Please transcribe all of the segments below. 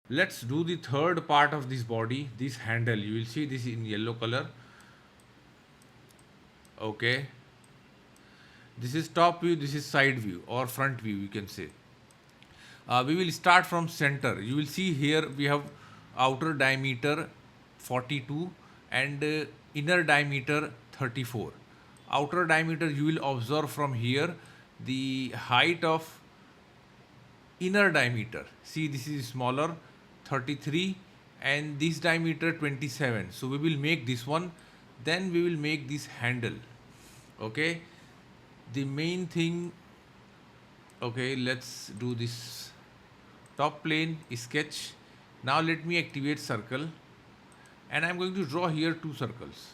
Let's do the third part of this body, this handle. You will see this in yellow color. Okay. This is top view, this is side view or front view, you can say. We will start from center. You will see here we have outer diameter 42 and inner diameter 34. Outer diameter you will observe from here the height of inner diameter. See, this is smaller 33 and this diameter 27. So we will make this one, then we will make this handle. Okay, the main thing. Okay, let's do this top plane sketch. Now let me activate circle and I'm going to draw here two circles.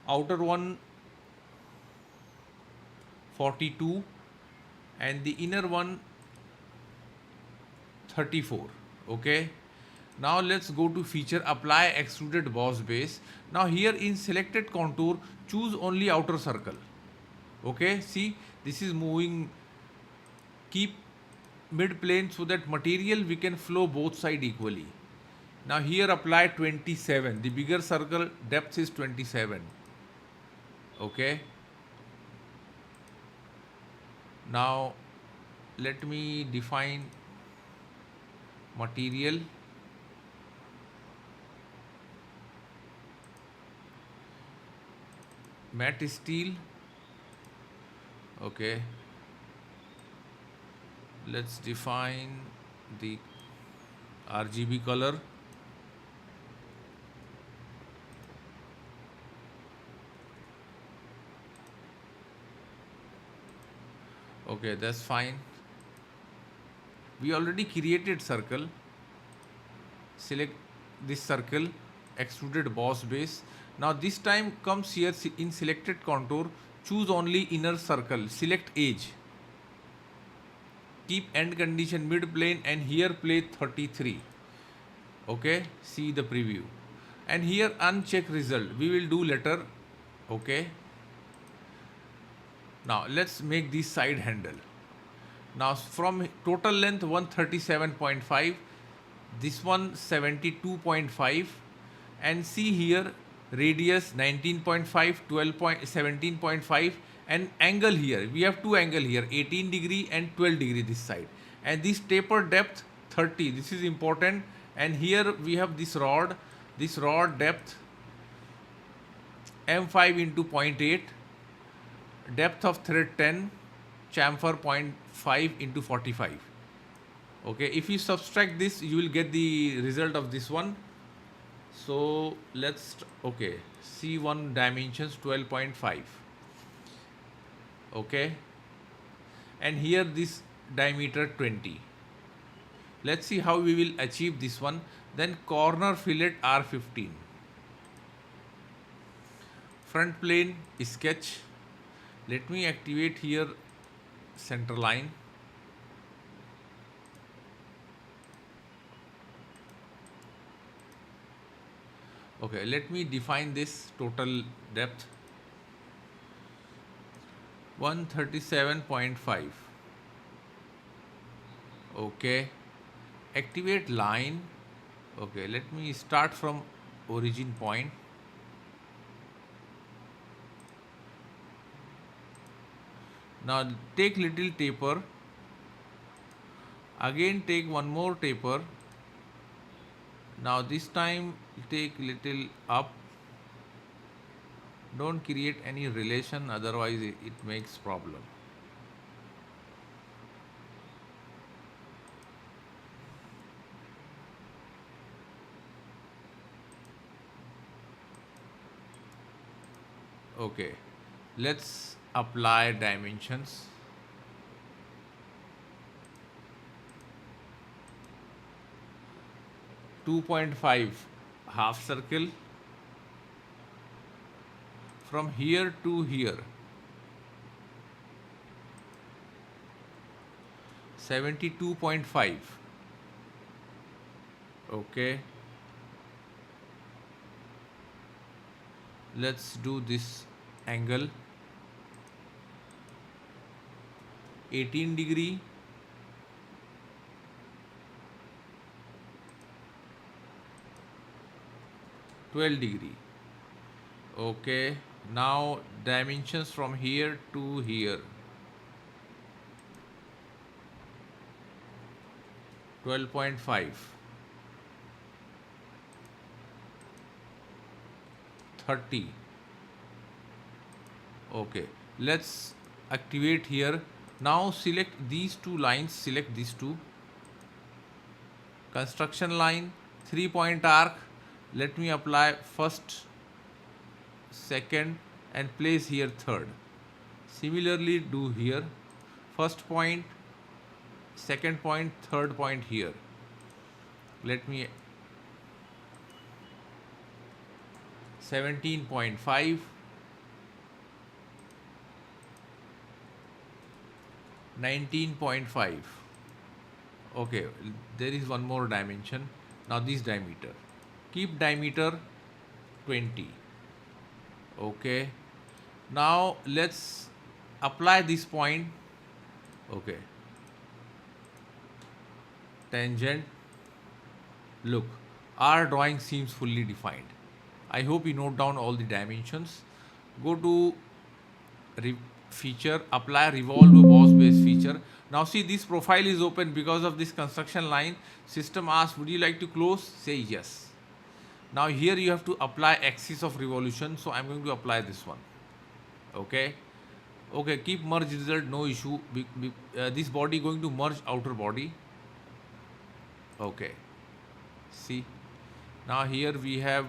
Outer one 42 and the inner one 34. Okay, now let's go to feature, apply extruded boss base. Now here in selected contour choose only outer circle. Okay, see, this is moving. Keep mid plane so that material we can flow both side equally. Now here apply 27. The bigger circle depth is 27. Okay. Now let me define material. Matte steel. Okay. Let's define the RGB color. Okay, that's fine. We already created circle. Select this circle, extruded boss base. Now this time comes here in selected contour, choose only inner circle, select edge. Keep end condition mid plane and here play 33. Okay, see the preview. And here uncheck result. We will do later. Okay. Now let's make this side handle. Now from total length 137.5, this one 72.5, and see here radius 19.5, 17.5, and angle here. We have two angle here, 18 degree and 12 degree this side. And this taper depth 30. This is important. And here we have this rod depth M5 into zero point 0.8, depth of thread 10, chamfer 0.5 into 45. Okay, if you subtract this you will get the result of this one. So let's, okay, C1 dimensions 12.5. Okay, and here this diameter 20. Let's see how we will achieve this one. Then corner fillet R15. Front plane sketch. Let me activate here center line. Okay, let me define this total depth 137.5. Okay, activate line. Okay, let me start from origin point. Now take little taper. Again take one more taper. Now this time take little up. Don't create any relation, otherwise it makes problem. Okay, let's apply dimensions. .5 half circle from here to here, 72.5. Okay, let's do this angle 18 degree 12 degree. Okay, now dimensions from here to here, 12.5, 30. Okay, let's activate here. Now select these two lines, select these two. Construction line, 3-point arc. Let me apply first, second, and place here third. Similarly do here, first point, second point, third point here. Let me 17.5, 19.5. Okay, there is one more dimension. Now this diameter, keep diameter 20. Okay, now let's apply this point. Okay, tangent. Look, our drawing seems fully defined. I hope you note down all the dimensions. Go to feature, apply revolve boss base feature. Now see, this profile is open because of this construction line. System asks, would you like to close? Say yes. Now here you have to apply axis of revolution. So I'm going to apply this one. Okay. Okay, keep merge result, no issue. This body going to merge outer body. Okay. See. Now here we have,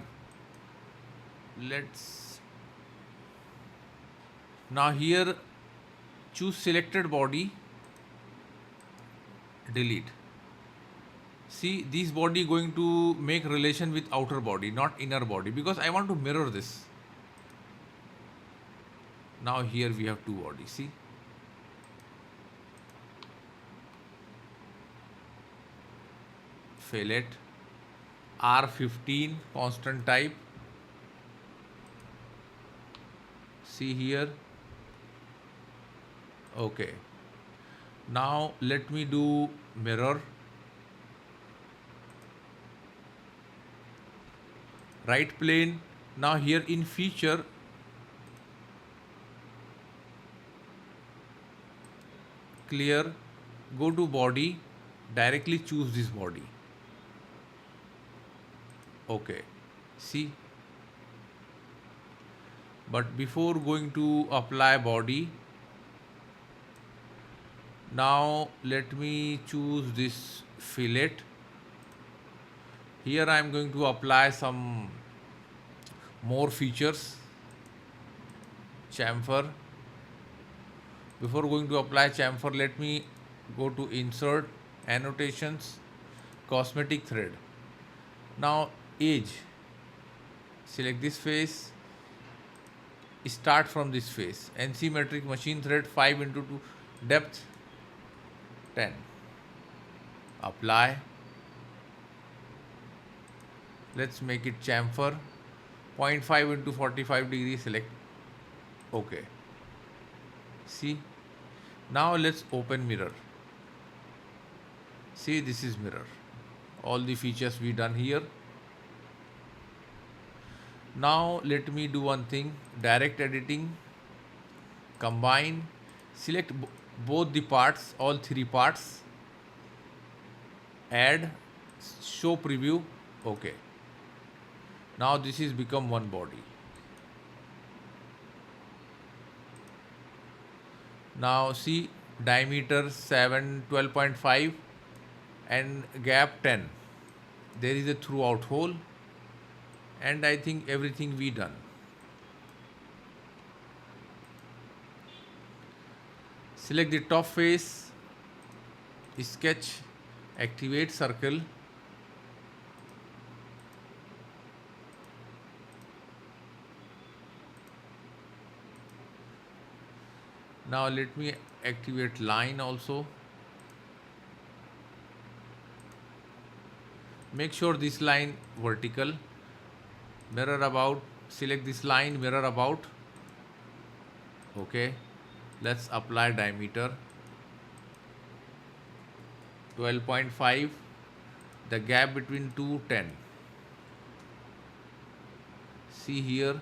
now here choose selected body, delete. See, this body going to make relation with outer body, not inner body, because I want to mirror this. Now here we have two bodies, see. Fillet, R15, constant type. See here. Okay. Now let me do mirror. Right plane. Now here in feature, clear, go to body, directly choose this body. Okay, see. But before going to apply body, now let me choose this fillet. Here I am going to apply some more features. Chamfer. Before going to apply chamfer, let me go to insert, annotations, cosmetic thread. Now edge, select this face, start from this face, NC metric machine thread 5 into 2, depth 10, apply. Let's make it chamfer, 0.5 into 45 degrees, select. Okay, see. Now let's open mirror. See, this is mirror. All the features we done here. Now let me do one thing, direct editing, combine, select both the parts, all three parts, add, show preview. Okay. Now this is become one body. Now see, diameter 12.5 and gap 10. There is a throughout hole, and I think everything we done. Select the top face, sketch, activate circle. Now let me activate line also. Make sure this line vertical. Mirror about, select this line, mirror about. Okay, let's apply diameter 12.5, the gap between two 10. See here.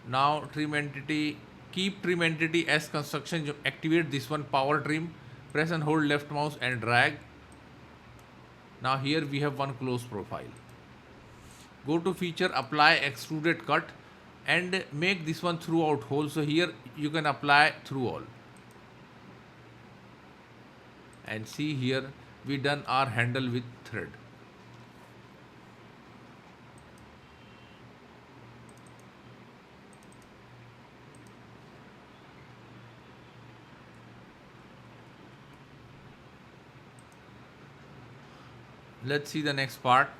Now trim entity, keep trim entity as construction. You activate this one, power trim. Press and hold left mouse and drag. Now here we have one close profile. Go to feature, apply extruded cut and make this one throughout hole. So here you can apply through all. And see here we done our handle with thread. Let's see the next part.